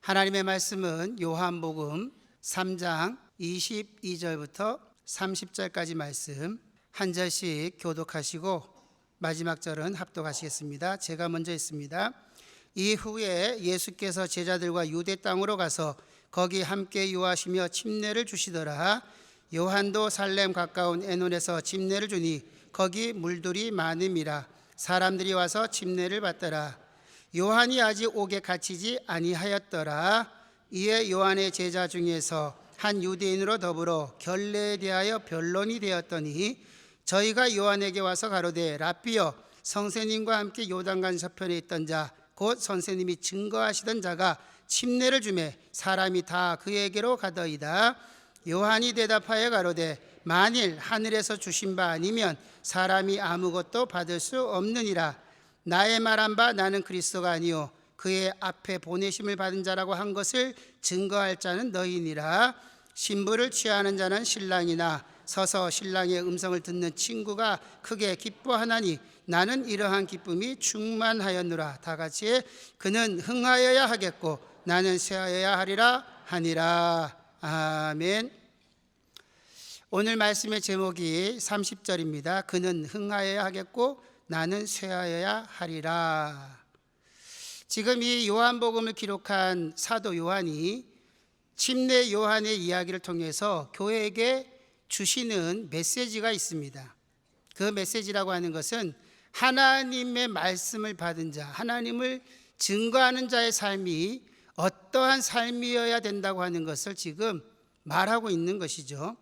하나님의 말씀은 요한복음 3장 22절부터 30절까지 말씀 한 절씩 교독하시고 마지막 절은 합독하시겠습니다. 제가 먼저 읽습니다. 이후에 예수께서 제자들과 유대 땅으로 가서 거기 함께 유하시며 침례를 주시더라. 요한도 살렘 가까운 에논에서 침례를 주니 거기 물들이 많음이라. 사람들이 와서 침례를 받더라. 요한이 아직 옥에 갇히지 아니하였더라. 이에 요한의 제자 중에서 한 유대인으로 더불어 결례에 대하여 변론이 되었더니 저희가 요한에게 와서 가로되 랍비여, 선생님과 함께 요단강 저편에 있던 자 곧 선생님이 증거하시던 자가 침례를 주매 사람이 다 그에게로 가더이다. 요한이 대답하여 가로되 만일 하늘에서 주신 바 아니면 사람이 아무것도 받을 수 없느니라. 나의 말한 바 나는 그리스도가 아니요 그의 앞에 보내심을 받은 자라고 한 것을 증거할 자는 너희니라. 신부를 취하는 자는 신랑이나 서서 신랑의 음성을 듣는 친구가 크게 기뻐하나니 나는 이러한 기쁨이 충만하였노라. 다 같이 그는 흥하여야 하겠고 나는 쇠하여야 하리라 하니라. 아멘. 오늘 말씀의 제목이 30절입니다. 그는 흥하여야 하겠고 나는 쇠하여야 하리라. 지금 이 요한복음을 기록한 사도 요한이 침례 요한의 이야기를 통해서 교회에게 주시는 메시지가 있습니다. 그 메시지라고 하는 것은 하나님의 말씀을 받은 자, 하나님을 증거하는 자의 삶이 어떠한 삶이어야 된다고 하는 것을 지금 말하고 있는 것이죠.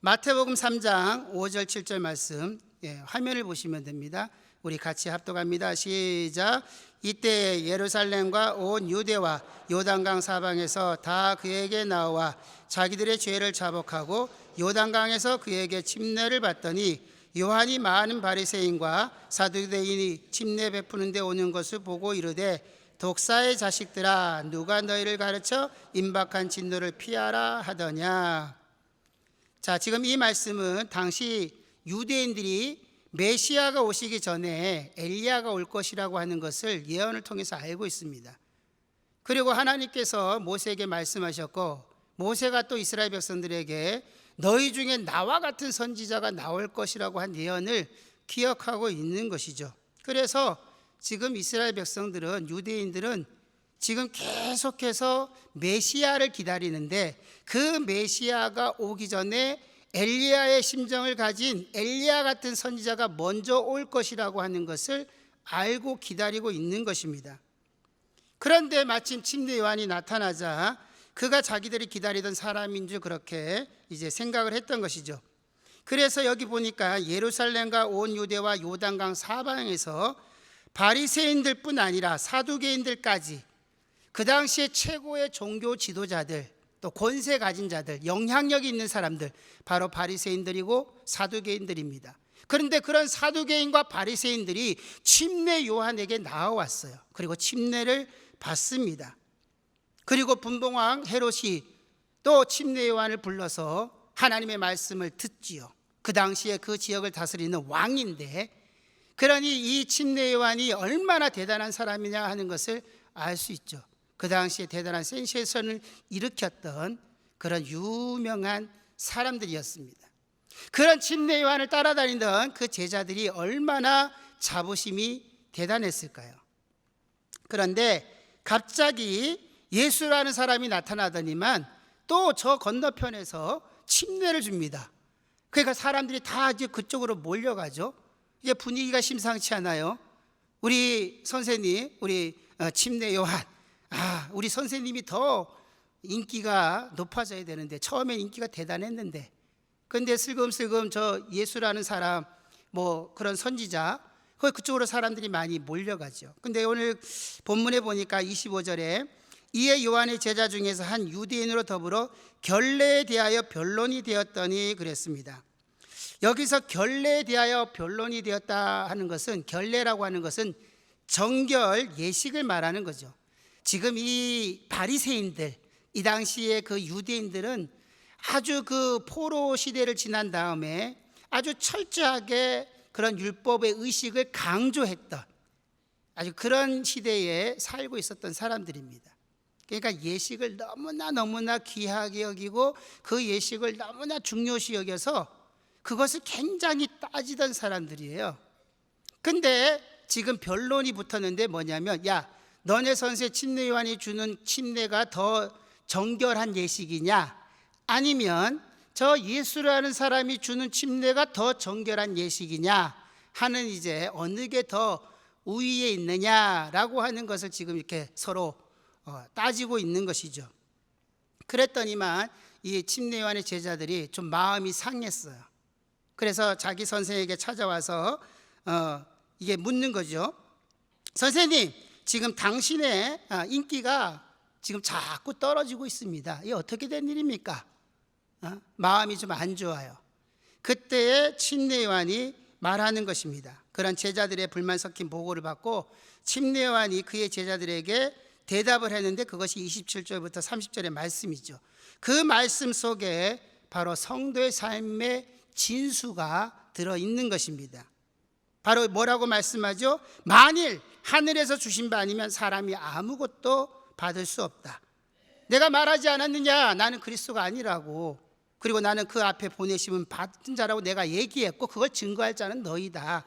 마태복음 3장 5절 7절 말씀, 화면을 보시면 됩니다. 우리 같이 합독합니다. 시작. 이때 예루살렘과 온 유대와 요단강 사방에서 다 그에게 나와 자기들의 죄를 자복하고 요단강에서 그에게 침례를 받더니 요한이 많은 바리새인과 사두개인이 침례 베푸는 데 오는 것을 보고 이르되 독사의 자식들아, 누가 너희를 가르쳐 임박한 진노를 피하라 하더냐. 자, 지금 이 말씀은 당시 유대인들이 메시아가 오시기 전에 엘리야가 올 것이라고 하는 것을 예언을 통해서 알고 있습니다. 그리고 하나님께서 모세에게 말씀하셨고 모세가 또 이스라엘 백성들에게 너희 중에 나와 같은 선지자가 나올 것이라고 한 예언을 기억하고 있는 것이죠. 그래서 지금 이스라엘 백성들은, 유대인들은 지금 계속해서 메시아를 기다리는데 그 메시아가 오기 전에 엘리야의 심정을 가진 엘리야 같은 선지자가 먼저 올 것이라고 하는 것을 알고 기다리고 있는 것입니다. 그런데 마침 침례 요한이 나타나자 그가 자기들이 기다리던 사람인 줄 그렇게 이제 생각을 했던 것이죠. 그래서 여기 보니까 예루살렘과 온 유대와 요단강 사방에서 바리새인들뿐 아니라 사두개인들까지 그 당시에 최고의 종교 지도자들, 또 권세 가진 자들, 영향력이 있는 사람들, 바로 바리새인들이고 사두개인들입니다. 그런데 그런 사두개인과 바리새인들이 침례 요한에게 나와왔어요. 그리고 침례를 받습니다. 그리고 분봉왕 헤롯이 또 침례 요한을 불러서 하나님의 말씀을 듣지요. 그 당시에 그 지역을 다스리는 왕인데, 그러니 이 침례 요한이 얼마나 대단한 사람이냐 하는 것을 알 수 있죠. 그 당시에 대단한 센세이션을 일으켰던 그런 유명한 사람들이었습니다. 그런 침례 요한을 따라다니던 그 제자들이 얼마나 자부심이 대단했을까요? 그런데 갑자기 예수라는 사람이 나타나더니만 또 저 건너편에서 침례를 줍니다. 그러니까 사람들이 다 이제 그쪽으로 몰려가죠. 이게 분위기가 심상치 않아요. 우리 선생님, 우리 침례 요한, 우리 선생님이 더 인기가 높아져야 되는데, 처음엔 인기가 대단했는데, 그런데 슬금슬금 저 예수라는 사람, 뭐 그런 선지자, 그쪽으로 사람들이 많이 몰려가죠. 근데 오늘 본문에 보니까 25절에 이에 요한의 제자 중에서 한 유대인으로 더불어 결례에 대하여 변론이 되었더니 그랬습니다. 여기서 결례에 대하여 변론이 되었다 하는 것은, 결례라고 하는 것은 정결 예식을 말하는 거죠. 지금 이 바리새인들, 이 당시에 그 유대인들은 아주 그 포로 시대를 지난 다음에 아주 철저하게 그런 율법의 의식을 강조했던 아주 그런 시대에 살고 있었던 사람들입니다. 그러니까 예식을 너무나 귀하게 여기고 그 예식을 너무나 중요시 여겨서 그것을 굉장히 따지던 사람들이에요. 근데 지금 변론이 붙었는데 뭐냐면, 야, 너네 선생 침례 요한이 주는 침례가 더 정결한 예식이냐, 아니면 저 예수라는 사람이 주는 침례가 더 정결한 예식이냐 하는, 이제 어느 게 더 우위에 있느냐라고 하는 것을 지금 이렇게 서로 따지고 있는 것이죠. 그랬더니만 이 침례 요한의 제자들이 좀 마음이 상했어요. 그래서 자기 선생에게 찾아와서 이게 묻는 거죠. 선생님, 지금 당신의 인기가 지금 자꾸 떨어지고 있습니다. 이게 어떻게 된 일입니까? 마음이 좀 안 좋아요. 그때에 침례 요한이 말하는 것입니다. 그런 제자들의 불만 섞인 보고를 받고 침례 요한이 그의 제자들에게 대답을 했는데, 그것이 27절부터 30절의 말씀이죠. 그 말씀 속에 바로 성도의 삶의 진수가 들어있는 것입니다. 바로 뭐라고 말씀하죠? 만일 하늘에서 주신 바 아니면 사람이 아무것도 받을 수 없다. 내가 말하지 않았느냐? 나는 그리스도가 아니라고. 그리고 나는 그 앞에 보내심은 받은 자라고 내가 얘기했고, 그걸 증거할 자는 너희다.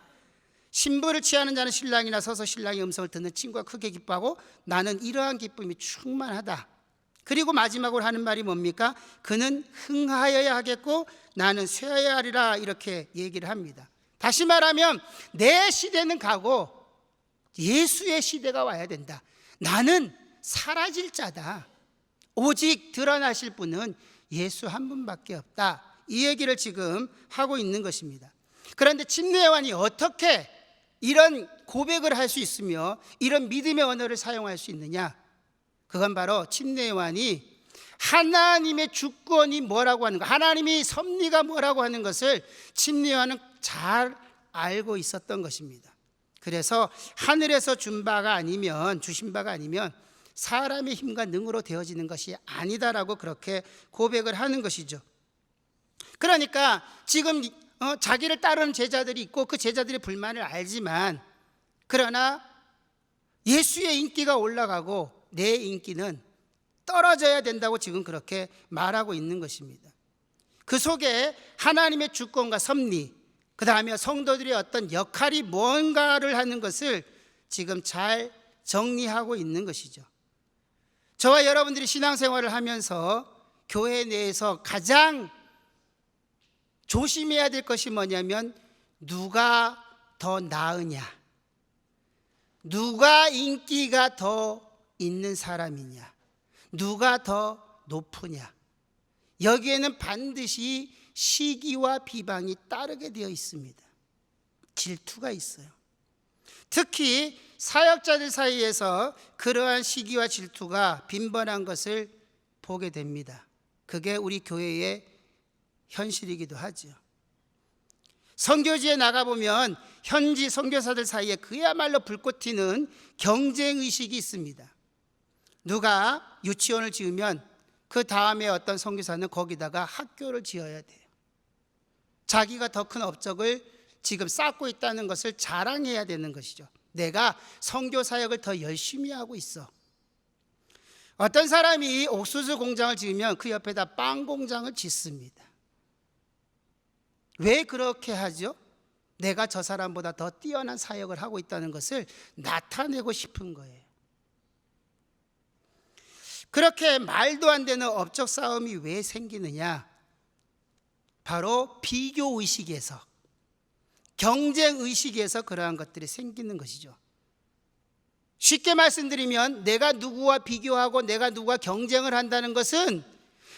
신부를 취하는 자는 신랑이나 서서 신랑의 음성을 듣는 친구가 크게 기뻐하고 나는 이러한 기쁨이 충만하다. 그리고 마지막으로 하는 말이 뭡니까? 그는 흥하여야 하겠고 나는 쇠하여야 하리라, 이렇게 얘기를 합니다. 다시 말하면 내 시대는 가고 예수의 시대가 와야 된다. 나는 사라질 자다. 오직 드러나실 분은 예수 한 분밖에 없다. 이 얘기를 지금 하고 있는 것입니다. 그런데 침례 요한이 어떻게 이런 고백을 할 수 있으며 이런 믿음의 언어를 사용할 수 있느냐? 그건 바로 침례 요한이 하나님의 주권이 뭐라고 하는 것, 하나님의 섭리가 뭐라고 하는 것을 침례 요한은 잘 알고 있었던 것입니다. 그래서 하늘에서 주신 바가 아니면 사람의 힘과 능으로 되어지는 것이 아니다라고 그렇게 고백을 하는 것이죠. 그러니까 지금 자기를 따르는 제자들이 있고 그 제자들의 불만을 알지만, 그러나 예수의 인기가 올라가고 내 인기는 떨어져야 된다고 지금 그렇게 말하고 있는 것입니다. 그 속에 하나님의 주권과 섭리, 그 다음에 성도들의 어떤 역할이 뭔가를 하는 것을 지금 잘 정리하고 있는 것이죠. 저와 여러분들이 신앙생활을 하면서 교회 내에서 가장 조심해야 될 것이 뭐냐면, 누가 더 나으냐, 누가 인기가 더 있는 사람이냐, 누가 더 높으냐, 여기에는 반드시 시기와 비방이 따르게 되어 있습니다. 질투가 있어요. 특히 사역자들 사이에서 그러한 시기와 질투가 빈번한 것을 보게 됩니다. 그게 우리 교회의 현실이기도 하죠. 선교지에 나가보면 현지 선교사들 사이에 그야말로 불꽃 튀는 경쟁의식이 있습니다. 누가 유치원을 지으면 그 다음에 어떤 선교사는 거기다가 학교를 지어야 돼요. 자기가 더 큰 업적을 지금 쌓고 있다는 것을 자랑해야 되는 것이죠. 내가 선교 사역을 더 열심히 하고 있어. 어떤 사람이 옥수수 공장을 지으면 그 옆에다 빵 공장을 짓습니다. 왜 그렇게 하죠? 내가 저 사람보다 더 뛰어난 사역을 하고 있다는 것을 나타내고 싶은 거예요. 그렇게 말도 안 되는 업적 싸움이 왜 생기느냐? 바로 비교의식에서, 경쟁의식에서 그러한 것들이 생기는 것이죠. 쉽게 말씀드리면 내가 누구와 비교하고 내가 누구와 경쟁을 한다는 것은,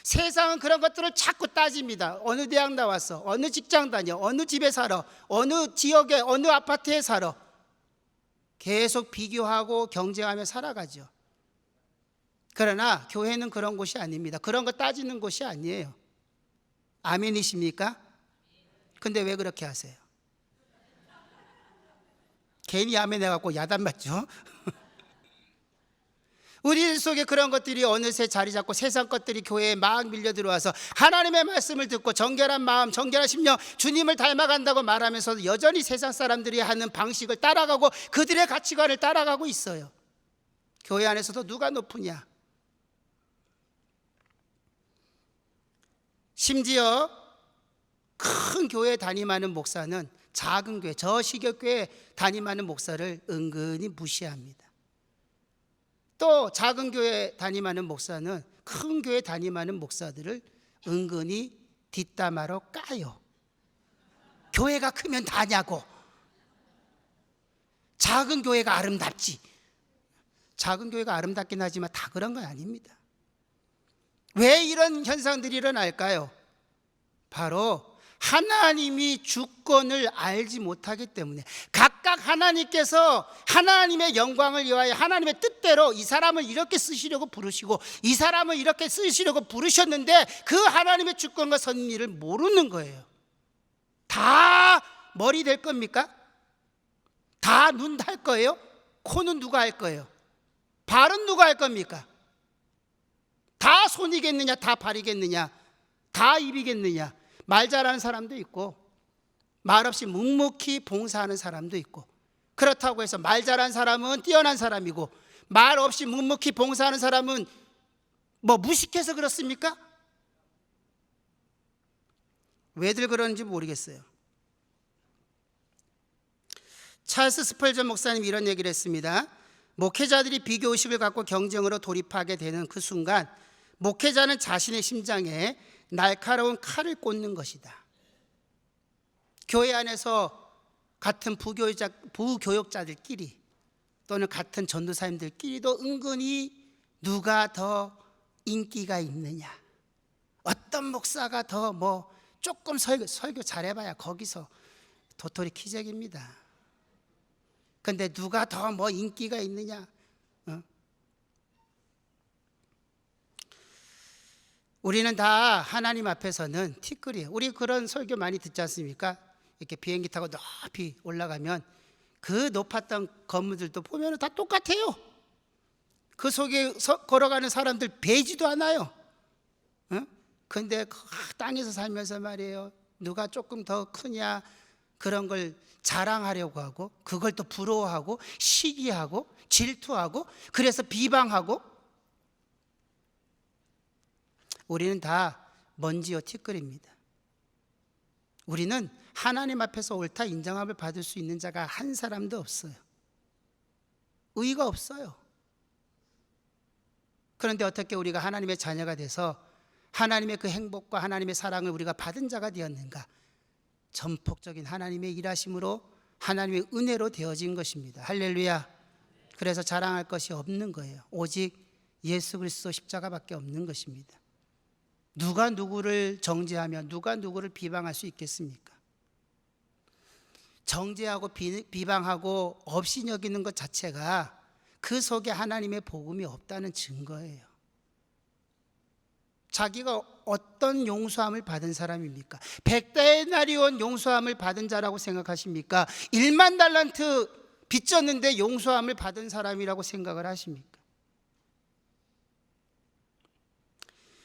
세상은 그런 것들을 자꾸 따집니다. 어느 대학 나왔어? 어느 직장 다녀? 어느 집에 살아? 어느 지역에, 어느 아파트에 살아? 계속 비교하고 경쟁하며 살아가죠. 그러나 교회는 그런 곳이 아닙니다. 그런 거 따지는 곳이 아니에요. 아멘이십니까? 근데 왜 그렇게 하세요? 괜히 아멘 해갖고 야단 맞죠? 우리 속에 그런 것들이 어느새 자리 잡고 세상 것들이 교회에 막 밀려 들어와서 하나님의 말씀을 듣고 정결한 마음, 정결한 심령, 주님을 닮아간다고 말하면서 여전히 세상 사람들이 하는 방식을 따라가고 그들의 가치관을 따라가고 있어요. 교회 안에서도 누가 높으냐, 심지어 큰 교회 담임하는 목사는 작은 교회, 저시격교회 담임하는 목사를 은근히 무시합니다. 또 작은 교회 담임하는 목사는 큰 교회 담임하는 목사들을 은근히 뒷담화로 까요. 교회가 크면 다냐고. 작은 교회가 아름답지. 작은 교회가 아름답긴 하지만 다 그런 건 아닙니다. 왜 이런 현상들이 일어날까요? 바로 하나님이 주권을 알지 못하기 때문에, 각각 하나님께서 하나님의 영광을 위하여 하나님의 뜻대로 이 사람을 이렇게 쓰시려고 부르시고 이 사람을 이렇게 쓰시려고 부르셨는데 그 하나님의 주권과 섭리를 모르는 거예요. 다 머리 될 겁니까? 다 눈 할 거예요? 코는 누가 할 거예요? 발은 누가 할 겁니까? 다 손이겠느냐? 다 발이겠느냐? 다 입이겠느냐? 말 잘하는 사람도 있고 말없이 묵묵히 봉사하는 사람도 있고, 그렇다고 해서 말 잘하는 사람은 뛰어난 사람이고 말 없이 묵묵히 봉사하는 사람은 뭐 무식해서 그렇습니까? 왜들 그러는지 모르겠어요. 찰스 스펄전 목사님이 이런 얘기를 했습니다. 목회자들이 비교의식을 갖고 경쟁으로 돌입하게 되는 그 순간 목회자는 자신의 심장에 날카로운 칼을 꽂는 것이다. 교회 안에서 같은 부교육자들끼리 또는 같은 전도사님들끼리도 은근히 누가 더 인기가 있느냐, 어떤 목사가 더 뭐 조금 설교 잘해봐야 거기서 도토리 키재기입니다. 근데 누가 더 뭐 인기가 있느냐? 우리는 다 하나님 앞에서는 티끌이에요. 우리 그런 설교 많이 듣지 않습니까? 이렇게 비행기 타고 높이 올라가면 그 높았던 건물들도 보면 다 똑같아요. 그 속에 걸어가는 사람들 배지도 않아요. 근데 땅에서 살면서 말이에요, 누가 조금 더 크냐 그런 걸 자랑하려고 하고, 그걸 또 부러워하고 시기하고 질투하고, 그래서 비방하고. 우리는 다 먼지요 티끌입니다. 우리는 하나님 앞에서 옳다 인정함을 받을 수 있는 자가 한 사람도 없어요. 의의가 없어요. 그런데 어떻게 우리가 하나님의 자녀가 돼서 하나님의 그 행복과 하나님의 사랑을 우리가 받은 자가 되었는가? 전폭적인 하나님의 일하심으로, 하나님의 은혜로 되어진 것입니다. 할렐루야. 그래서 자랑할 것이 없는 거예요. 오직 예수 그리스도 십자가밖에 없는 것입니다. 누가 누구를 정죄하며 누가 누구를 비방할 수 있겠습니까? 정죄하고 비방하고 없이 여기는 것 자체가 그 속에 하나님의 복음이 없다는 증거예요. 자기가 어떤 용서함을 받은 사람입니까? 100데나리온 용서함을 받은 자라고 생각하십니까? 1만 달란트 빚졌는데 용서함을 받은 사람이라고 생각을 하십니까?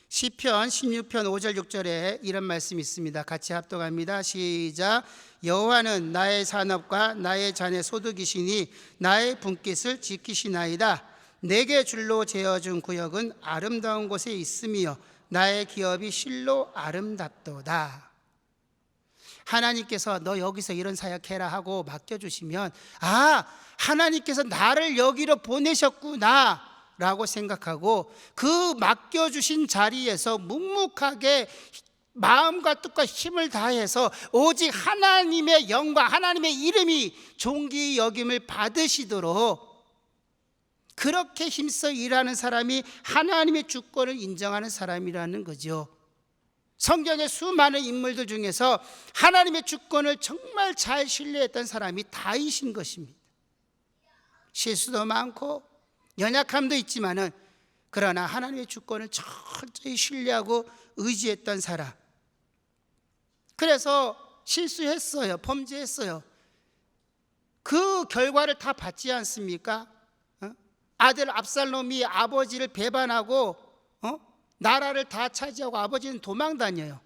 시편 16편 5절 6절에 이런 말씀이 있습니다. 같이 합독합니다. 시작. 여호와는 나의 산업과 나의 잔의 소득이시니 나의 분깃을 지키시나이다. 내게 줄로 재어준 구역은 아름다운 곳에 있으며 나의 기업이 실로 아름답도다. 하나님께서 너 여기서 이런 사역해라 하고 맡겨주시면, 아, 하나님께서 나를 여기로 보내셨구나 라고 생각하고 그 맡겨주신 자리에서 묵묵하게 마음과 뜻과 힘을 다해서 오직 하나님의 영광, 하나님의 이름이 존귀 여김을 받으시도록 그렇게 힘써 일하는 사람이 하나님의 주권을 인정하는 사람이라는 거죠. 성경의 수많은 인물들 중에서 하나님의 주권을 정말 잘 신뢰했던 사람이 다윗인 것입니다. 실수도 많고 연약함도 있지만은 그러나 하나님의 주권을 철저히 신뢰하고 의지했던 사람. 그래서 실수했어요. 범죄했어요. 그 결과를 다 받지 않습니까? 아들 압살롬이 아버지를 배반하고 나라를 다 차지하고 아버지는 도망 다녀요.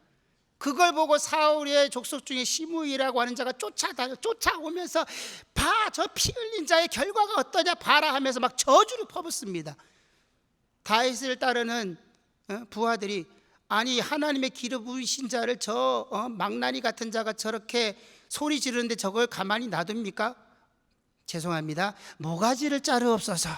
그걸 보고 사울의 족속 중에 시므이라고 하는 자가 쫓아오면서 봐, 저 피 흘린 자의 결과가 어떠냐 봐라 하면서 막 저주를 퍼붓습니다. 다윗을 따르는 부하들이 아니 하나님의 기름 부으신 자를 망나니 같은 자가 저렇게 소리 지르는데 저걸 가만히 놔둡니까? 죄송합니다. 모가지를 자르옵소서.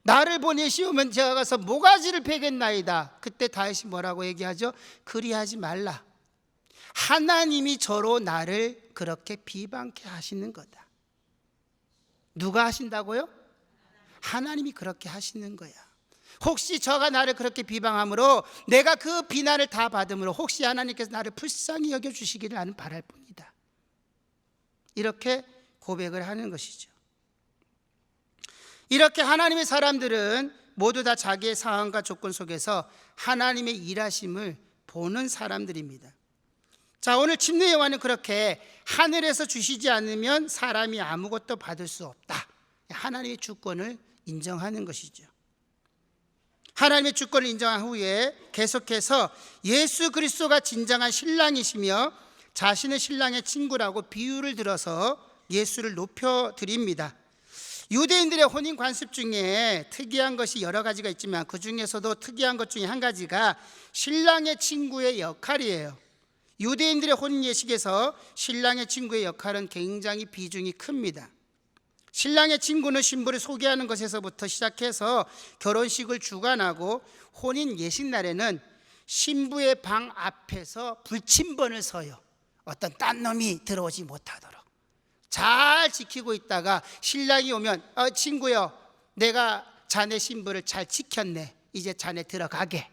나를 보내시오면 제가 가서 모가지를 베겠나이다. 그때 다윗이 뭐라고 얘기하죠? 그리하지 말라. 하나님이 저로 나를 그렇게 비방케 하시는 거다. 누가 하신다고요? 하나님이 그렇게 하시는 거야. 혹시 저가 나를 그렇게 비방함으로 내가 그 비난을 다 받음으로 혹시 하나님께서 나를 불쌍히 여겨주시기를 나는 바랄 뿐이다. 이렇게 고백을 하는 것이죠. 이렇게 하나님의 사람들은 모두 다 자기의 상황과 조건 속에서 하나님의 일하심을 보는 사람들입니다. 자, 오늘 침례 요한은 그렇게 하늘에서 주시지 않으면 사람이 아무것도 받을 수 없다. 하나님의 주권을 인정하는 것이죠. 하나님의 주권을 인정한 후에 계속해서 예수 그리스도가 진정한 신랑이시며 자신의 신랑의 친구라고 비유를 들어서 예수를 높여드립니다. 유대인들의 혼인 관습 중에 특이한 것이 여러 가지가 있지만 그 중에서도 특이한 것 중에 한 가지가 신랑의 친구의 역할이에요. 유대인들의 혼인 예식에서 신랑의 친구의 역할은 굉장히 비중이 큽니다. 신랑의 친구는 신부를 소개하는 것에서부터 시작해서 결혼식을 주관하고 혼인 예식 날에는 신부의 방 앞에서 불침번을 서요. 어떤 딴 놈이 들어오지 못하도록 잘 지키고 있다가 신랑이 오면 친구요, 내가 자네 신부를 잘 지켰네. 이제 자네 들어가게.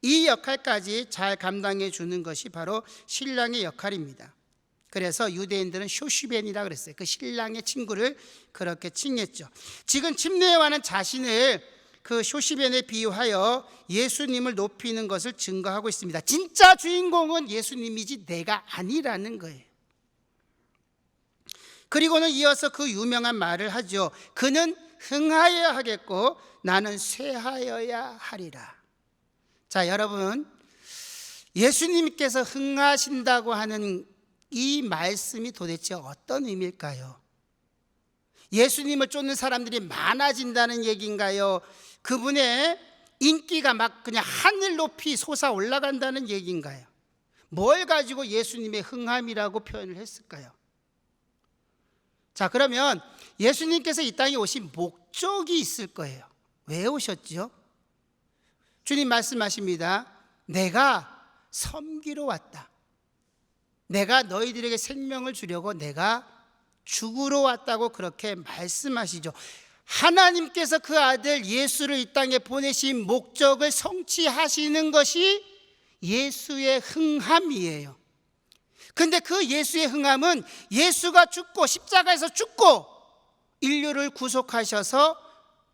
이 역할까지 잘 감당해 주는 것이 바로 신랑의 역할입니다. 그래서 유대인들은 쇼시벤이라 그랬어요. 그 신랑의 친구를 그렇게 칭했죠. 지금 침례 요한은 자신을 그 쇼시벤에 비유하여 예수님을 높이는 것을 증거하고 있습니다. 진짜 주인공은 예수님이지 내가 아니라는 거예요. 그리고는 이어서 그 유명한 말을 하죠. 그는 흥하여야 하겠고 나는 쇠하여야 하리라. 자, 여러분, 예수님께서 흥하신다고 하는 이 말씀이 도대체 어떤 의미일까요? 예수님을 쫓는 사람들이 많아진다는 얘기인가요? 그분의 인기가 막 그냥 하늘 높이 솟아 올라간다는 얘기인가요? 뭘 가지고 예수님의 흥함이라고 표현을 했을까요? 자, 그러면 예수님께서 이 땅에 오신 목적이 있을 거예요. 왜 오셨죠? 주님 말씀하십니다. 내가 섬기러 왔다. 내가 너희들에게 생명을 주려고 내가 죽으러 왔다고 그렇게 말씀하시죠. 하나님께서 그 아들 예수를 이 땅에 보내신 목적을 성취하시는 것이 예수의 흥함이에요. 근데 그 예수의 흥함은 예수가 죽고 십자가에서 죽고 인류를 구속하셔서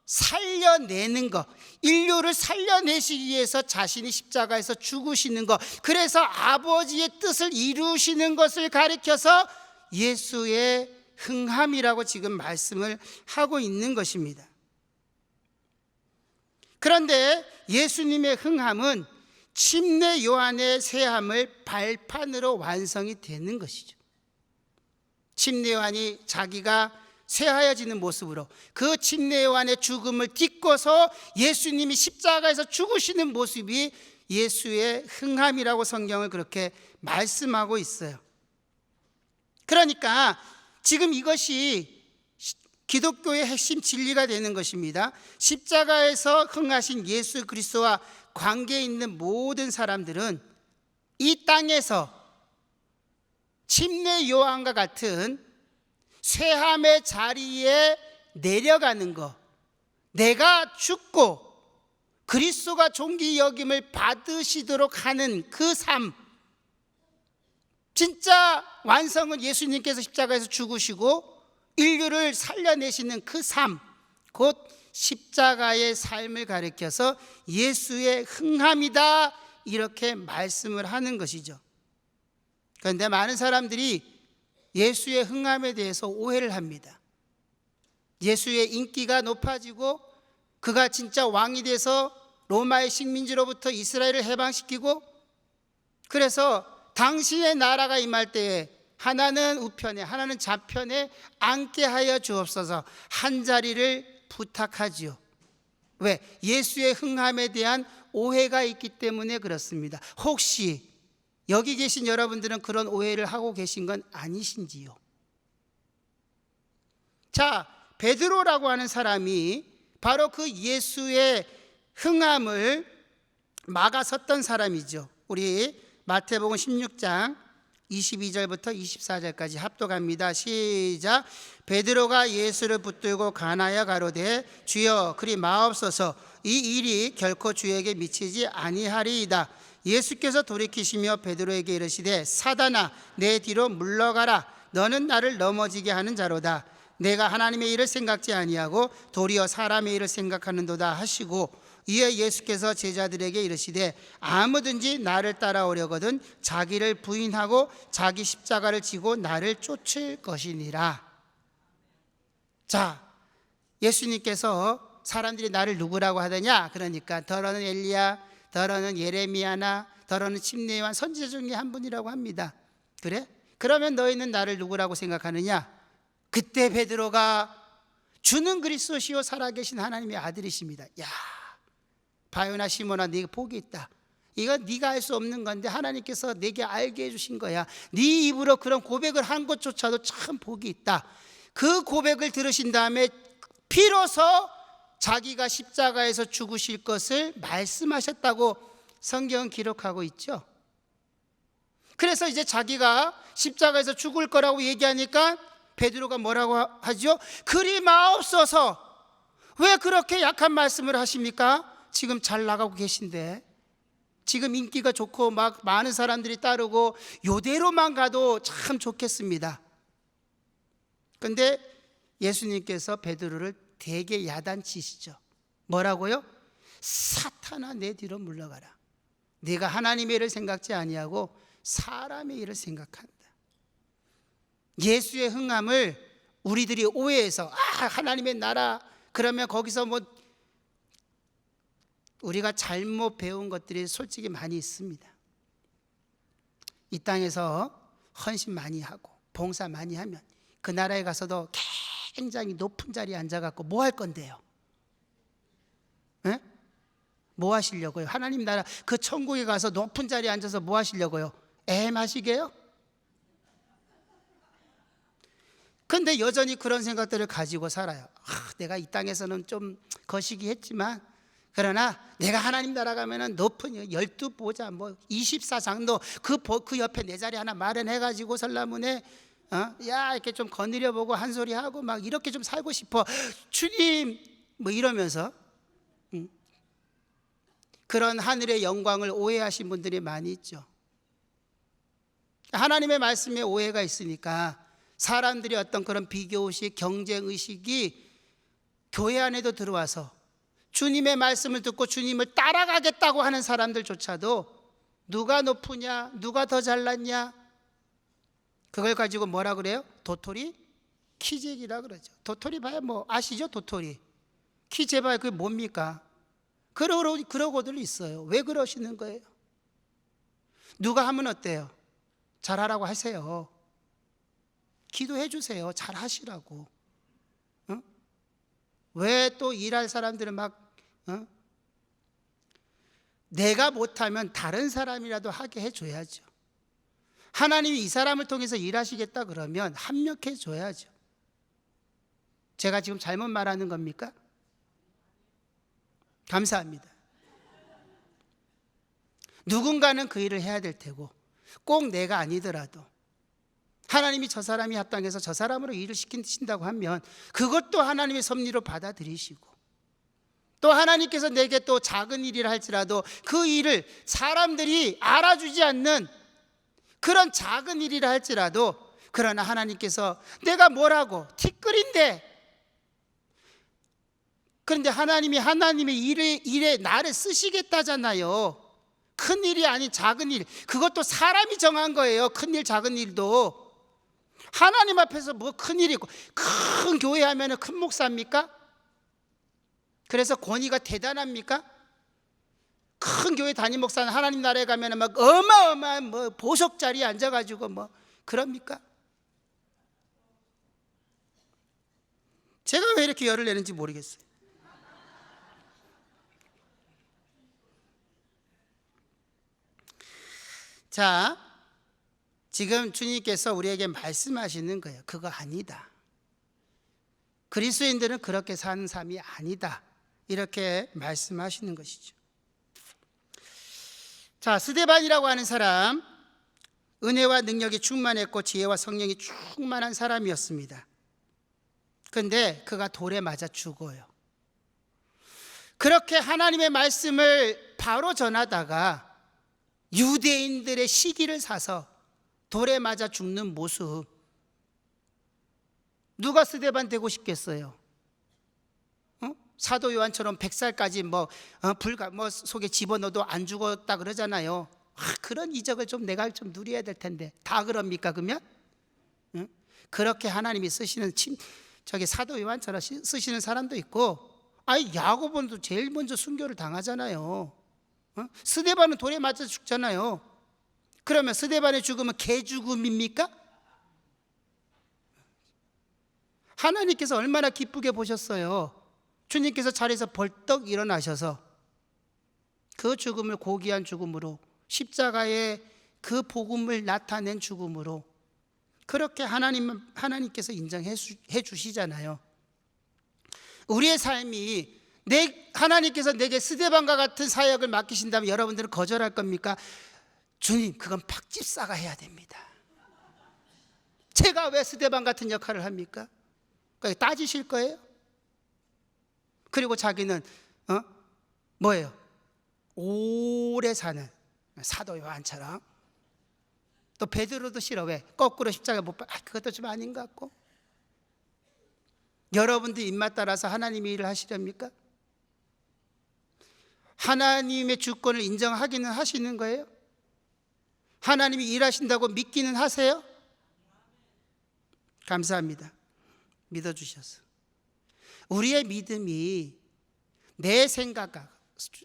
살려내는 것, 인류를 살려내시기 위해서 자신이 십자가에서 죽으시는 것, 그래서 아버지의 뜻을 이루시는 것을 가리켜서 예수의 흥함이라고 지금 말씀을 하고 있는 것입니다. 그런데 예수님의 흥함은 침례 요한의 세함을 발판으로 완성이 되는 것이죠. 침례 요한이 자기가 쇠하여지는 모습으로 그 침례 요한의 죽음을 딛고서 예수님이 십자가에서 죽으시는 모습이 예수의 흥함이라고 성경을 그렇게 말씀하고 있어요. 그러니까 지금 이것이 기독교의 핵심 진리가 되는 것입니다. 십자가에서 흥하신 예수 그리스도와 관계 있는 모든 사람들은 이 땅에서 침례 요한과 같은 쇠함의 자리에 내려가는 것, 내가 죽고 그리스도가 존귀 여김을 받으시도록 하는 그 삶, 진짜 완성은 예수님께서 십자가에서 죽으시고 인류를 살려내시는 그 삶, 곧 십자가의 삶을 가리켜서 예수의 흥함이다, 이렇게 말씀을 하는 것이죠. 그런데 많은 사람들이 예수의 흥함에 대해서 오해를 합니다. 예수의 인기가 높아지고 그가 진짜 왕이 돼서 로마의 식민지로부터 이스라엘을 해방시키고, 그래서 당신의 나라가 임할 때에 하나는 우편에 하나는 좌편에 앉게 하여 주옵소서 한 자리를 부탁하지요. 왜? 예수의 흥함에 대한 오해가 있기 때문에 그렇습니다. 혹시 여기 계신 여러분들은 그런 오해를 하고 계신 건 아니신지요? 자, 베드로라고 하는 사람이 바로 그 예수의 흥함을 막아섰던 사람이죠. 우리 마태복음 16장 22절부터 24절까지 합독합니다. 시작. 베드로가 예수를 붙들고 가나야 가로되 주여 그리 마옵소서, 이 일이 결코 주에게 미치지 아니하리이다. 예수께서 돌이키시며 베드로에게 이르시되 사단아 내 뒤로 물러가라. 너는 나를 넘어지게 하는 자로다. 내가 하나님의 일을 생각지 아니하고 도리어 사람의 일을 생각하는도다 하시고, 이에 예수께서 제자들에게 이르시되 아무든지 나를 따라오려거든 자기를 부인하고 자기 십자가를 지고 나를 쫓을 것이니라. 자, 예수님께서 사람들이 나를 누구라고 하더냐? 그러니까 더러는 엘리야, 더러는 예레미야나 더러는 침례요한 선지자 중에 한 분이라고 합니다. 그래? 그러면 너희는 나를 누구라고 생각하느냐? 그때 베드로가 주는 그리스도시요 살아계신 하나님의 아들이십니다. 야, 바요나 시몬아, 네가 복이 있다. 이건 네가 알 수 없는 건데 하나님께서 내게 알게 해주신 거야. 네 입으로 그런 고백을 한 것조차도 참 복이 있다. 그 고백을 들으신 다음에 비로소 자기가 십자가에서 죽으실 것을 말씀하셨다고 성경은 기록하고 있죠. 그래서 이제 자기가 십자가에서 죽을 거라고 얘기하니까 베드로가 뭐라고 하죠? 그리 마옵소서. 왜 그렇게 약한 말씀을 하십니까? 지금 잘 나가고 계신데, 지금 인기가 좋고 막 많은 사람들이 따르고 요대로만 가도 참 좋겠습니다. 그런데 예수님께서 베드로를 되게 야단치시죠. 뭐라고요? 사탄아 내 뒤로 물러가라. 네가 하나님의 일을 생각지 아니하고 사람의 일을 생각한다. 예수의 흥함을 우리들이 오해해서 하나님의 나라, 그러면 거기서 뭐 우리가 잘못 배운 것들이 솔직히 많이 있습니다. 이 땅에서 헌신 많이 하고 봉사 많이 하면 그 나라에 가서도 굉장히 높은 자리에 앉아갖고 뭐 할 건데요? 에? 뭐 하시려고요? 하나님 나라 그 천국에 가서 높은 자리에 앉아서 뭐 하시려고요? 마시게요? 근데 여전히 그런 생각들을 가지고 살아요. 내가 이 땅에서는 좀 거시기 했지만 그러나 내가 하나님 나라 가면은 높은 12보좌 뭐 24장도 그 옆에 내 자리 하나 마련해가지고 설라문에 야 이렇게 좀 거느려 보고 한 소리 하고 막 이렇게 좀 살고 싶어 주님 뭐 이러면서 그런 하늘의 영광을 오해하신 분들이 많이 있죠. 하나님의 말씀에 오해가 있으니까 사람들이 어떤 그런 비교의식, 경쟁의식이 교회 안에도 들어와서 주님의 말씀을 듣고 주님을 따라가겠다고 하는 사람들조차도 누가 높으냐, 누가 더 잘났냐, 그걸 가지고 뭐라 그래요? 도토리 키재기라 그러죠. 도토리 봐야 뭐 아시죠? 도토리 키재봐야 그게 뭡니까? 그러고들 있어요. 왜 그러시는 거예요? 누가 하면 어때요? 잘하라고 하세요. 기도해 주세요. 잘 하시라고. 왜 또 일할 사람들은 막 내가 못하면 다른 사람이라도 하게 해줘야죠. 하나님이 이 사람을 통해서 일하시겠다 그러면 합력해 줘야죠. 제가 지금 잘못 말하는 겁니까? 감사합니다. 누군가는 그 일을 해야 될 테고 꼭 내가 아니더라도 하나님이 저 사람이 합당해서 저 사람으로 일을 시킨다고 하면 그것도 하나님의 섭리로 받아들이시고, 또 하나님께서 내게 또 작은 일이라 할지라도 그 일을 사람들이 알아주지 않는 그런 작은 일이라 할지라도, 그러나 하나님께서 내가 뭐라고 티끌인데, 그런데 하나님이 하나님의 일에 나를 쓰시겠다잖아요. 큰 일이 아닌 작은 일, 그것도 사람이 정한 거예요. 큰 일 작은 일도 하나님 앞에서 뭐 큰 일이 있고, 큰 교회 하면 큰 목사입니까? 그래서 권위가 대단합니까? 큰 교회 담임 목사는 하나님 나라에 가면 막 어마어마한 뭐 보석 자리에 앉아가지고 뭐 그럽니까? 제가 왜 이렇게 열을 내는지 모르겠어요. 자, 지금 주님께서 우리에게 말씀하시는 거예요. 그거 아니다. 그리스도인들은 그렇게 사는 삶이 아니다. 이렇게 말씀하시는 것이죠. 자, 스데반이라고 하는 사람, 은혜와 능력이 충만했고 지혜와 성령이 충만한 사람이었습니다. 그런데 그가 돌에 맞아 죽어요. 그렇게 하나님의 말씀을 바로 전하다가 유대인들의 시기를 사서 돌에 맞아 죽는 모습, 누가 스데반 되고 싶겠어요? 사도 요한처럼 100살까지 속에 집어넣어도 안 죽었다 그러잖아요. 그런 이적을 좀 내가 좀 누려야 될 텐데 다 그럽니까 그러면? 그렇게 하나님이 쓰시는 사도 요한처럼 쓰시는 사람도 있고, 야고보도 제일 먼저 순교를 당하잖아요. 스데반은 돌에 맞아 죽잖아요. 그러면 스데반의 죽음은 개죽음입니까? 하나님께서 얼마나 기쁘게 보셨어요. 주님께서 자리에서 벌떡 일어나셔서 그 죽음을 고귀한 죽음으로, 십자가의 그 복음을 나타낸 죽음으로 그렇게 하나님께서 인정해 주시잖아요. 우리의 삶이 하나님께서 내게 스데반과 같은 사역을 맡기신다면 여러분들은 거절할 겁니까? 주님, 그건 팍집사가 해야 됩니다. 제가 왜 스데반 같은 역할을 합니까? 따지실 거예요? 그리고 자기는 뭐예요? 오래 사는 사도 요한처럼. 또 베드로도 싫어. 왜? 거꾸로 십자가 못 박. 그것도 좀 아닌 것 같고. 여러분들 입맛 따라서 하나님이 일을 하시렵니까? 하나님의 주권을 인정하기는 하시는 거예요? 하나님이 일하신다고 믿기는 하세요? 감사합니다. 믿어주셔서. 우리의 믿음이 내 생각과,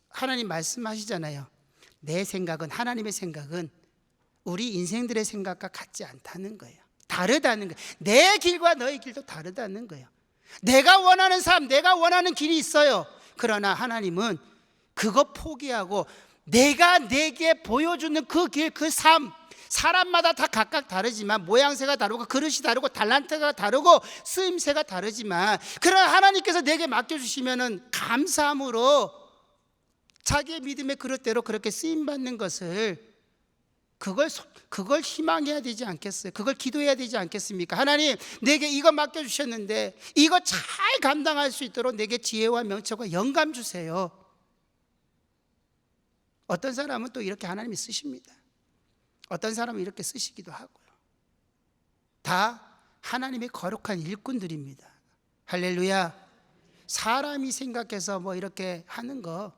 하나님 말씀하시잖아요. 내 생각은, 하나님의 생각은 우리 인생들의 생각과 같지 않다는 거예요. 다르다는 거예요. 내 길과 너의 길도 다르다는 거예요. 내가 원하는 삶, 내가 원하는 길이 있어요. 그러나 하나님은 그거 포기하고 내가 내게 보여주는 그 길, 그 삶, 사람마다 다 각각 다르지만, 모양새가 다르고 그릇이 다르고 달란트가 다르고 쓰임새가 다르지만, 그러나 하나님께서 내게 맡겨주시면은 감사함으로 자기의 믿음의 그릇대로 그렇게 쓰임받는 것을, 그걸 희망해야 되지 않겠어요? 그걸 기도해야 되지 않겠습니까? 하나님, 내게 이거 맡겨주셨는데 이거 잘 감당할 수 있도록 내게 지혜와 명철과 영감 주세요. 어떤 사람은 또 이렇게 하나님이 쓰십니다. 어떤 사람은 이렇게 쓰시기도 하고요. 다 하나님의 거룩한 일꾼들입니다. 할렐루야. 사람이 생각해서 뭐 이렇게 하는 거,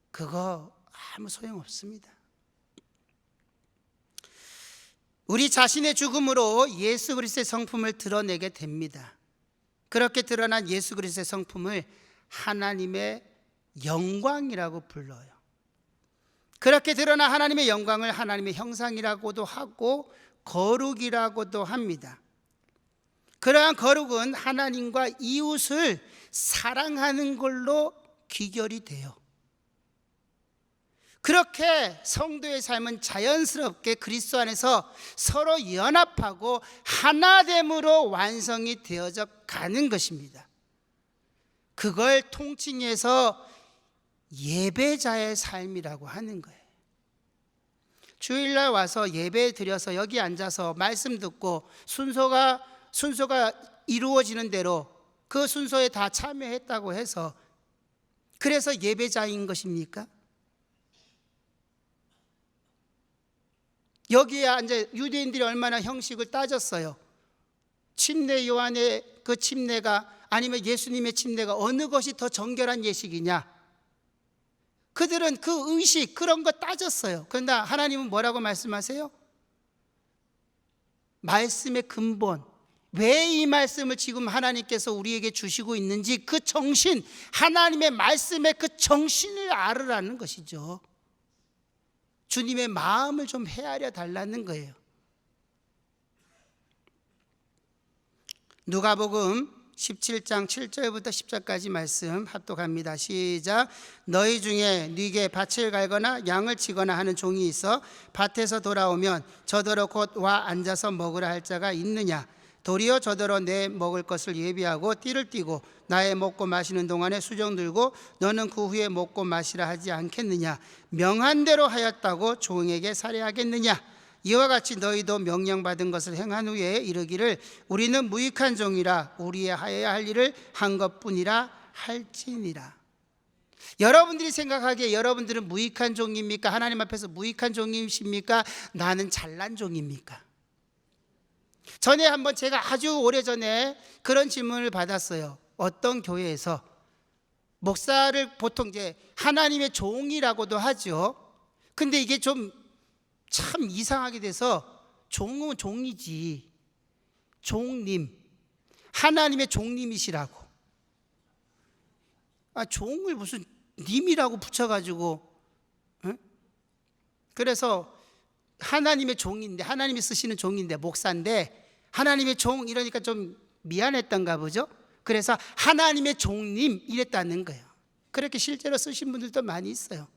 그거 아무 소용없습니다. 우리 자신의 죽음으로 예수 그리스도의 성품을 드러내게 됩니다. 그렇게 드러난 예수 그리스도의 성품을 하나님의 영광이라고 불러요. 그렇게 드러난 하나님의 영광을 하나님의 형상이라고도 하고 거룩이라고도 합니다. 그러한 거룩은 하나님과 이웃을 사랑하는 걸로 귀결이 돼요. 그렇게 성도의 삶은 자연스럽게 그리스도 안에서 서로 연합하고 하나됨으로 완성이 되어져 가는 것입니다. 그걸 통칭해서 예배자의 삶이라고 하는 거예요. 주일날 와서 예배 드려서 여기 앉아서 말씀 듣고 순서가 이루어지는 대로 그 순서에 다 참여했다고 해서 그래서 예배자인 것입니까? 여기에 앉아 유대인들이 얼마나 형식을 따졌어요. 침례 요한의 그 침례가 아니면 예수님의 침례가 어느 것이 더 정결한 예식이냐, 그들은 그 의식 그런 거 따졌어요. 그런데 하나님은 뭐라고 말씀하세요? 말씀의 근본, 왜 이 말씀을 지금 하나님께서 우리에게 주시고 있는지 그 정신, 하나님의 말씀의 그 정신을 알으라는 것이죠. 주님의 마음을 좀 헤아려 달라는 거예요. 누가복음 17장 7절부터 10절까지 말씀 합독합니다. 시작. 너희 중에 네게 밭을 갈거나 양을 치거나 하는 종이 있어 밭에서 돌아오면 저더러 곧 와 앉아서 먹으라 할 자가 있느냐? 도리어 저더러 내 먹을 것을 예비하고 띠를 띠고 나의 먹고 마시는 동안에 수종 들고 너는 그 후에 먹고 마시라 하지 않겠느냐? 명한 대로 하였다고 종에게 살해하겠느냐? 이와 같이 너희도 명령받은 것을 행한 후에 이르기를 우리는 무익한 종이라 우리의 하여야 할 일을 한 것뿐이라 할지니라. 여러분들이 생각하기에 여러분들은 무익한 종입니까? 하나님 앞에서 무익한 종이십니까? 나는 잘난 종입니까? 전에 한번 제가 아주 오래전에 그런 질문을 받았어요. 어떤 교회에서 목사를 보통 이제 하나님의 종이라고도 하죠. 근데 이게 좀 참 이상하게 돼서 종은 종이지, 종님, 하나님의 종님이시라고. 종을 무슨 님이라고 붙여가지고, 응? 그래서 하나님의 종인데, 하나님이 쓰시는 종인데, 목사인데 하나님의 종 이러니까 좀 미안했던가 보죠. 그래서 하나님의 종님 이랬다는 거예요. 그렇게 실제로 쓰신 분들도 많이 있어요.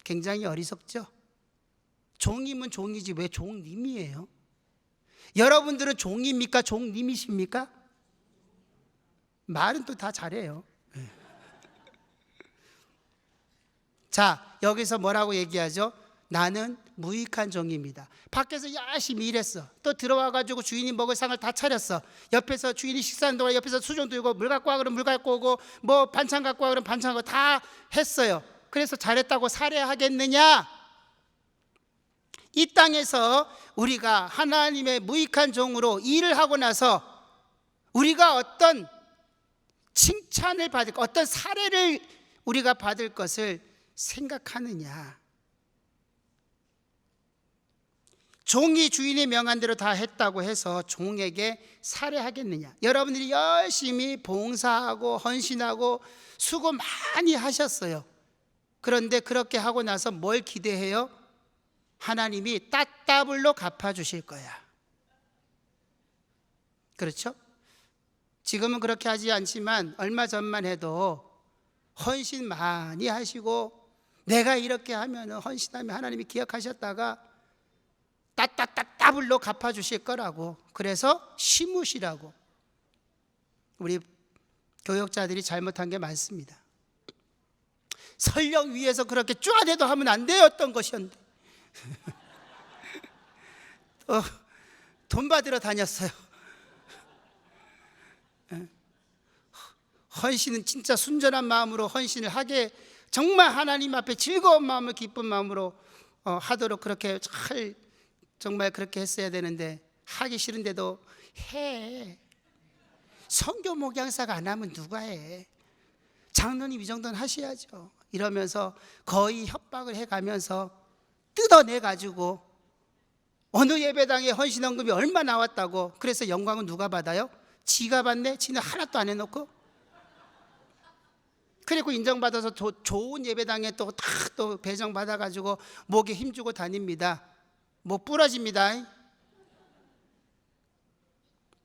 굉장히 어리석죠. 종이면 종이지 왜 종님이에요? 여러분들은 종입니까? 종님이십니까? 말은 또 다 잘해요. 자, 여기서 뭐라고 얘기하죠? 나는 무익한 종입니다. 밖에서 열심히 일했어. 또 들어와가지고 주인이 먹을 상을 다 차렸어. 옆에서 주인이 식사하는 동안 옆에서 수종 들고 물 갖고 와 그러면 물 갖고 오고 뭐 반찬 갖고 와 그러면 반찬 갖고 다 했어요. 그래서 잘했다고 살해하겠느냐? 이 땅에서 우리가 하나님의 무익한 종으로 일을 하고 나서 우리가 어떤 칭찬을 받을 것, 어떤 사례를 우리가 받을 것을 생각하느냐? 종이 주인의 명한 대로 다 했다고 해서 종에게 살해하겠느냐? 여러분들이 열심히 봉사하고 헌신하고 수고 많이 하셨어요. 그런데 그렇게 하고 나서 뭘 기대해요? 하나님이 따따블로 갚아주실 거야. 그렇죠? 지금은 그렇게 하지 않지만 얼마 전만 해도 헌신 많이 하시고 내가 이렇게 하면 헌신하면 하나님이 기억하셨다가 따따따따블로 갚아주실 거라고. 그래서 심으시라고. 우리 교역자들이 잘못한 게 많습니다. 설령 위에서 그렇게 쪼아대도 하면 안 되었던 것이었는데 돈 받으러 다녔어요. 헌신은 진짜 순전한 마음으로 헌신을 하게 정말 하나님 앞에 즐거운 마음을 기쁜 마음으로 하도록 그렇게 잘 정말 그렇게 했어야 되는데 하기 싫은데도 해. 선교 목양사가 안 하면 누가 해? 장로님 이 정도는 하셔야죠. 이러면서 거의 협박을 해가면서 뜯어내가지고 어느 예배당에 헌신헌금이 얼마 나왔다고. 그래서 영광은 누가 받아요? 지가 받네? 지는 하나도 안 해놓고. 그리고 인정받아서 좋은 예배당에 또 배정받아가지고 목에 힘주고 다닙니다. 목 부러집니다.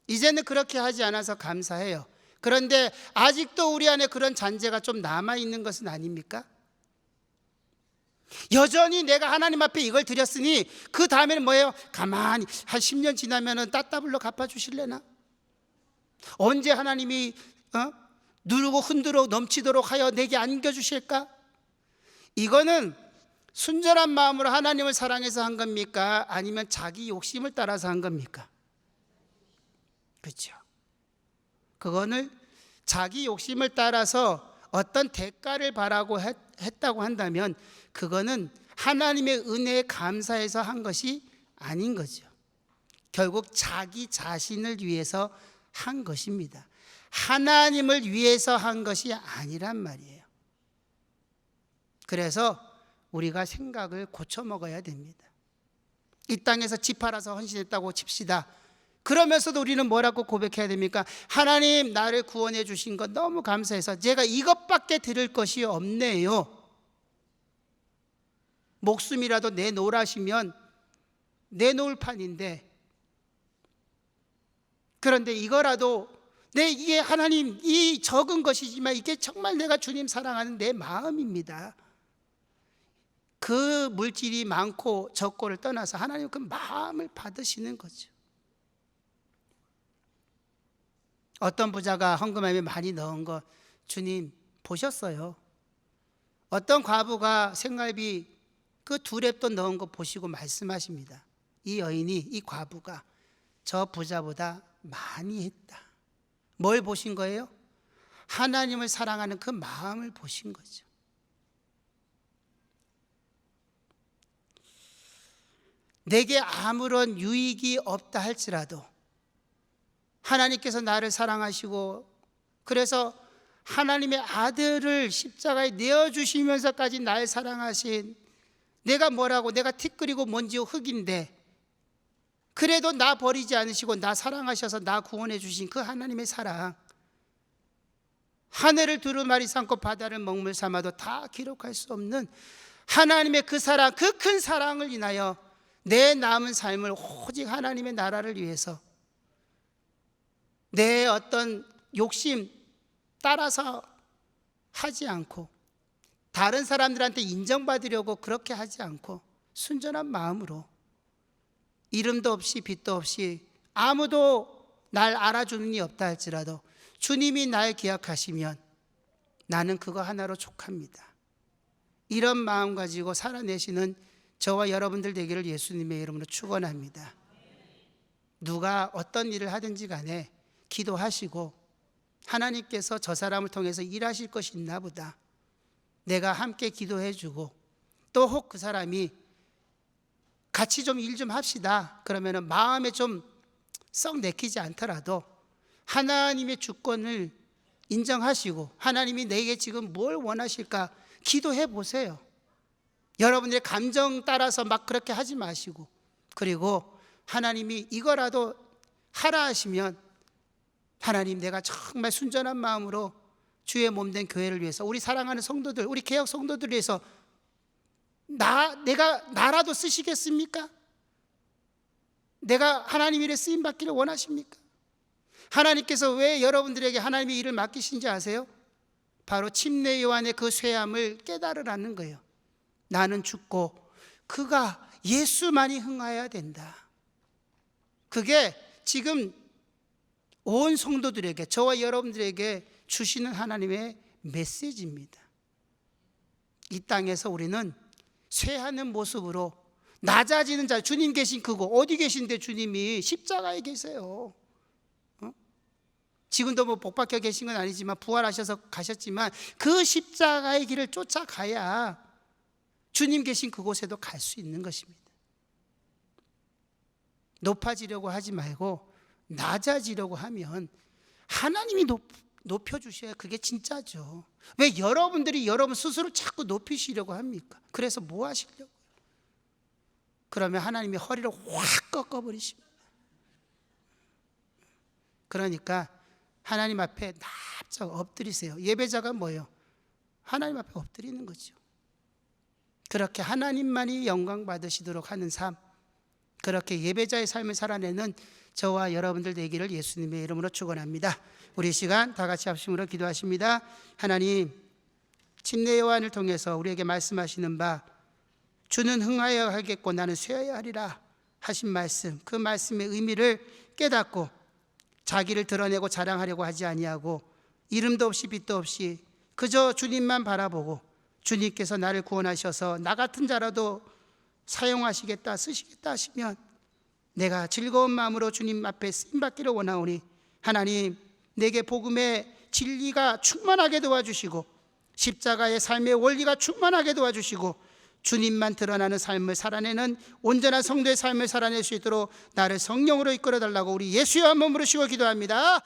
이제는 그렇게 하지 않아서 감사해요. 그런데 아직도 우리 안에 그런 잔재가 좀 남아있는 것은 아닙니까? 여전히 내가 하나님 앞에 이걸 드렸으니 그 다음에는 뭐예요? 가만히 한 10년 지나면 따따블로 갚아주실래나? 언제 하나님이 누르고 흔들어 넘치도록 하여 내게 안겨주실까? 이거는 순전한 마음으로 하나님을 사랑해서 한 겁니까? 아니면 자기 욕심을 따라서 한 겁니까? 그렇죠. 그거는 자기 욕심을 따라서 어떤 대가를 바라고 했다고 한다면 그거는 하나님의 은혜에 감사해서 한 것이 아닌 거죠. 결국 자기 자신을 위해서 한 것입니다. 하나님을 위해서 한 것이 아니란 말이에요. 그래서 우리가 생각을 고쳐 먹어야 됩니다. 이 땅에서 집 팔아서 헌신했다고 칩시다. 그러면서도 우리는 뭐라고 고백해야 됩니까? 하나님, 나를 구원해 주신 것 너무 감사해서 제가 이것밖에 드릴 것이 없네요. 목숨이라도 내놓으라시면 내놓을 판인데, 그런데 이거라도 이게 하나님, 이 적은 것이지만 이게 정말 내가 주님 사랑하는 내 마음입니다. 그 물질이 많고 적고를 떠나서 하나님 그 마음을 받으시는 거죠. 어떤 부자가 헌금함에 많이 넣은 거 주님 보셨어요. 어떤 과부가 생활비 그 2랩돈 넣은 거 보시고 말씀하십니다. 이 여인이, 이 과부가 저 부자보다 많이 했다. 뭘 보신 거예요? 하나님을 사랑하는 그 마음을 보신 거죠. 내게 아무런 유익이 없다 할지라도 하나님께서 나를 사랑하시고, 그래서 하나님의 아들을 십자가에 내어주시면서까지 날 사랑하신, 내가 뭐라고, 내가 티끌이고 먼지고 흙인데 그래도 나 버리지 않으시고 나 사랑하셔서 나 구원해 주신 그 하나님의 사랑, 하늘을 두루마리 삼고 바다를 먹물 삼아도 다 기록할 수 없는 하나님의 그 사랑, 그 큰 사랑을 인하여 내 남은 삶을 오직 하나님의 나라를 위해서, 내 어떤 욕심 따라서 하지 않고, 다른 사람들한테 인정받으려고 그렇게 하지 않고 순전한 마음으로, 이름도 없이 빛도 없이 아무도 날 알아주는 이 없다 할지라도 주님이 날 기억하시면 나는 그거 하나로 족합니다. 이런 마음 가지고 살아내시는 저와 여러분들 되기를 예수님의 이름으로 축원합니다. 누가 어떤 일을 하든지 간에 기도하시고 하나님께서 저 사람을 통해서 일하실 것이 있나 보다, 내가 함께 기도해주고 또 혹 그 사람이 같이 좀 일 좀 합시다 그러면 마음에 좀 썩 내키지 않더라도 하나님의 주권을 인정하시고 하나님이 내게 지금 뭘 원하실까 기도해 보세요. 여러분들의 감정 따라서 막 그렇게 하지 마시고, 그리고 하나님이 이거라도 하라 하시면, 하나님 내가 정말 순전한 마음으로 주의 몸된 교회를 위해서, 우리 사랑하는 성도들, 우리 개혁 성도들을 위해서 내가 나라도 쓰시겠습니까? 내가 하나님 일에 쓰임 받기를 원하십니까? 하나님께서 왜 여러분들에게 하나님의 일을 맡기신지 아세요? 바로 침례 요한의 그 쇠함을 깨달으라는 거예요. 나는 죽고 그가 예수만이 흥하여야 된다. 그게 지금 온 성도들에게, 저와 여러분들에게 주시는 하나님의 메시지입니다. 이 땅에서 우리는 쇠하는 모습으로 낮아지는 자, 주님 계신 그곳, 어디 계신데 주님이 십자가에 계세요. 지금도 뭐 복박혀 계신 건 아니지만 부활하셔서 가셨지만 그 십자가의 길을 쫓아가야 주님 계신 그곳에도 갈 수 있는 것입니다. 높아지려고 하지 말고 낮아지려고 하면 하나님이 높여주셔야 그게 진짜죠. 왜 여러분들이 여러분 스스로 자꾸 높이시려고 합니까? 그래서 뭐 하시려고요? 그러면 하나님이 허리를 확 꺾어버리십니다. 그러니까 하나님 앞에 납작 엎드리세요. 예배자가 뭐예요? 하나님 앞에 엎드리는 거죠. 그렇게 하나님만이 영광 받으시도록 하는 삶, 그렇게 예배자의 삶을 살아내는 저와 여러분들 되기를 예수님의 이름으로 축원합니다. 우리 시간 다 같이 합심으로 기도하십니다. 하나님, 침례 요한을 통해서 우리에게 말씀하시는 바, 주는 흥하여 하겠고 나는 쇠하여 하리라 하신 말씀, 그 말씀의 의미를 깨닫고 자기를 드러내고 자랑하려고 하지 아니하고 이름도 없이 빛도 없이 그저 주님만 바라보고, 주님께서 나를 구원하셔서 나 같은 자라도 사용하시겠다, 쓰시겠다 하시면 내가 즐거운 마음으로 주님 앞에 쓰임받기를 원하오니, 하나님 내게 복음의 진리가 충만하게 도와주시고 십자가의 삶의 원리가 충만하게 도와주시고 주님만 드러나는 삶을 살아내는 온전한 성도의 삶을 살아낼 수 있도록 나를 성령으로 이끌어달라고 우리 예수의 한 몸으로 쉬고 기도합니다.